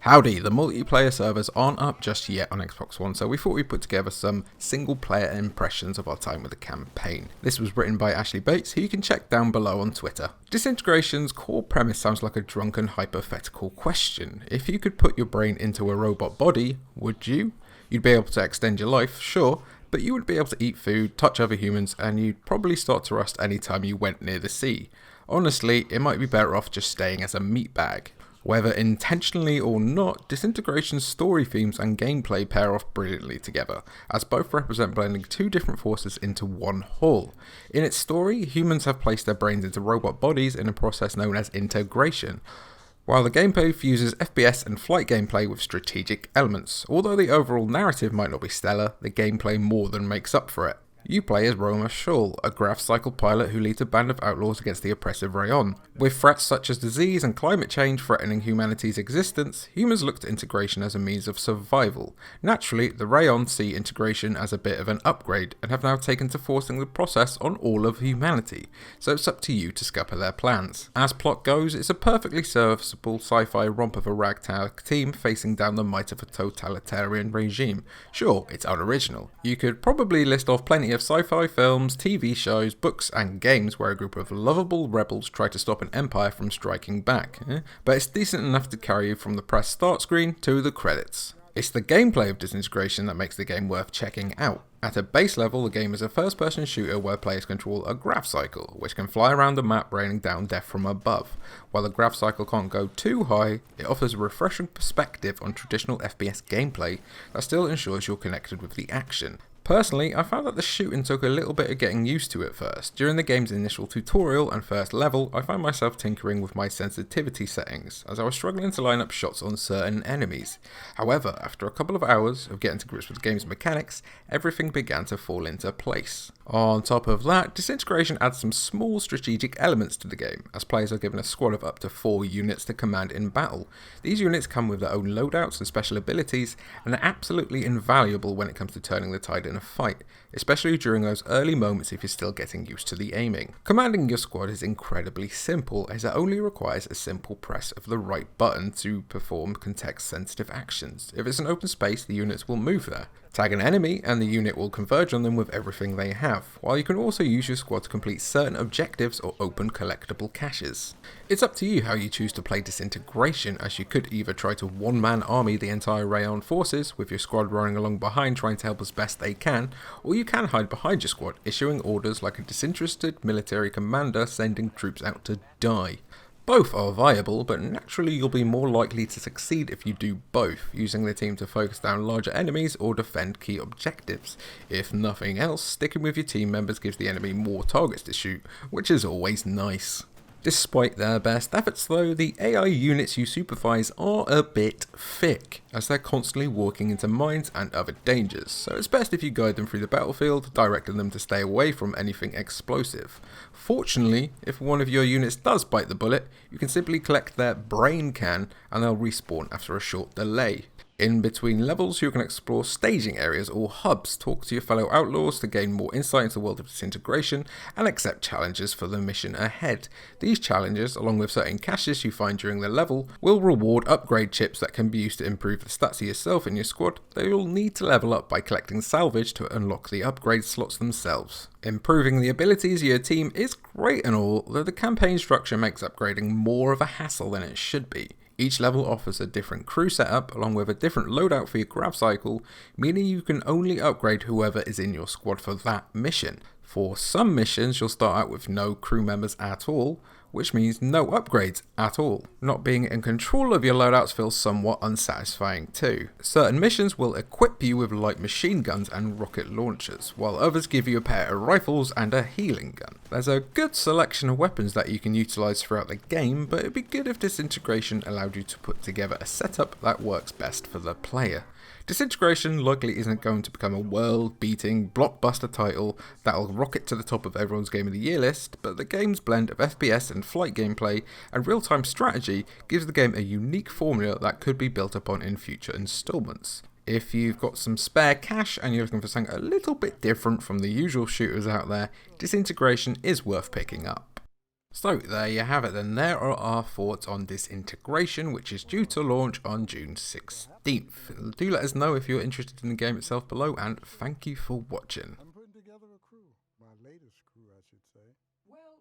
Howdy, the multiplayer servers aren't up just yet on Xbox One, so we thought we'd put together some single player impressions of our time with the campaign. This was written by Ashley Bates, who you can check down below on Twitter. Disintegration's core premise sounds like a drunken hypothetical question. If you could put your brain into a robot body, would you? You'd be able to extend your life, sure, but you wouldn't be able to eat food, touch other humans, and you'd probably start to rust anytime you went near the sea. Honestly, it might be better off just staying as a meat bag. Whether intentionally or not, Disintegration's story themes and gameplay pair off brilliantly together, as both represent blending two different forces into one whole. In its story, humans have placed their brains into robot bodies in a process known as integration, while the gameplay fuses FPS and flight gameplay with strategic elements. Although the overall narrative might not be stellar, the gameplay more than makes up for it. You play as Roma Shaul, a graph cycle pilot who leads a band of outlaws against the oppressive Rayon. With threats such as disease and climate change threatening humanity's existence, humans look to integration as a means of survival. Naturally, the Rayon see integration as a bit of an upgrade, and have now taken to forcing the process on all of humanity, so it's up to you to scupper their plans. As plot goes, it's a perfectly serviceable sci-fi romp of a ragtag team facing down the might of a totalitarian regime. Sure, it's unoriginal. You could probably list off plenty of sci-fi films, TV shows, books and games where a group of lovable rebels try to stop an empire from striking back, but it's decent enough to carry you from the press start screen to the credits. It's the gameplay of Disintegration that makes the game worth checking out. At a base level, the game is a first-person shooter where players control a graph cycle, which can fly around the map raining down death from above. While the graph cycle can't go too high, it offers a refreshing perspective on traditional FPS gameplay that still ensures you're connected with the action. Personally, I found that the shooting took a little bit of getting used to at first. During the game's initial tutorial and first level, I found myself tinkering with my sensitivity settings, as I was struggling to line up shots on certain enemies. However, after a couple of hours of getting to grips with the game's mechanics, everything began to fall into place. On top of that, Disintegration adds some small strategic elements to the game, as players are given a squad of up to 4 units to command in battle. These units come with their own loadouts and special abilities, and are absolutely invaluable when it comes to turning the tide in a fight, especially during those early moments if you're still getting used to the aiming. Commanding your squad is incredibly simple, as it only requires a simple press of the right button to perform context-sensitive actions. If it's an open space, the units will move there. Tag an enemy and the unit will converge on them with everything they have, while you can also use your squad to complete certain objectives or open collectible caches. It's up to you how you choose to play Disintegration, as you could either try to one-man army the entire Rayon forces, with your squad running along behind trying to help as best they can, or you can hide behind your squad, issuing orders like a disinterested military commander sending troops out to die. Both are viable, but naturally you'll be more likely to succeed if you do both, using the team to focus down larger enemies or defend key objectives. If nothing else, sticking with your team members gives the enemy more targets to shoot, which is always nice. Despite their best efforts though, the AI units you supervise are a bit thick, as they're constantly walking into mines and other dangers, so it's best if you guide them through the battlefield, directing them to stay away from anything explosive. Fortunately, if one of your units does bite the bullet, you can simply collect their brain can and they'll respawn after a short delay. In between levels, you can explore staging areas or hubs, talk to your fellow outlaws to gain more insight into the world of Disintegration, and accept challenges for the mission ahead. These challenges, along with certain caches you find during the level, will reward upgrade chips that can be used to improve the stats of yourself and your squad, though you'll need to level up by collecting salvage to unlock the upgrade slots themselves. Improving the abilities of your team is great and all, though the campaign structure makes upgrading more of a hassle than it should be. Each level offers a different crew setup along with a different loadout for your grab cycle, meaning you can only upgrade whoever is in your squad for that mission. For some missions you'll start out with no crew members at all, which means no upgrades at all. Not being in control of your loadouts feels somewhat unsatisfying too. Certain missions will equip you with light machine guns and rocket launchers, while others give you a pair of rifles and a healing gun. There's a good selection of weapons that you can utilise throughout the game, but it'd be good if Disintegration allowed you to put together a setup that works best for the player. Disintegration likely isn't going to become a world-beating blockbuster title that'll rocket to the top of everyone's Game of the Year list, but the game's blend of FPS and flight gameplay and real-time strategy gives the game a unique formula that could be built upon in future installments. If you've got some spare cash and you're looking for something a little bit different from the usual shooters out there, Disintegration is worth picking up. So there you have it then, there are our thoughts on Disintegration, which is due to launch on June 16th. Do let us know if you're interested in the game itself below, and thank you for watching. I'm putting together a crew. My latest crew, I should say. Well,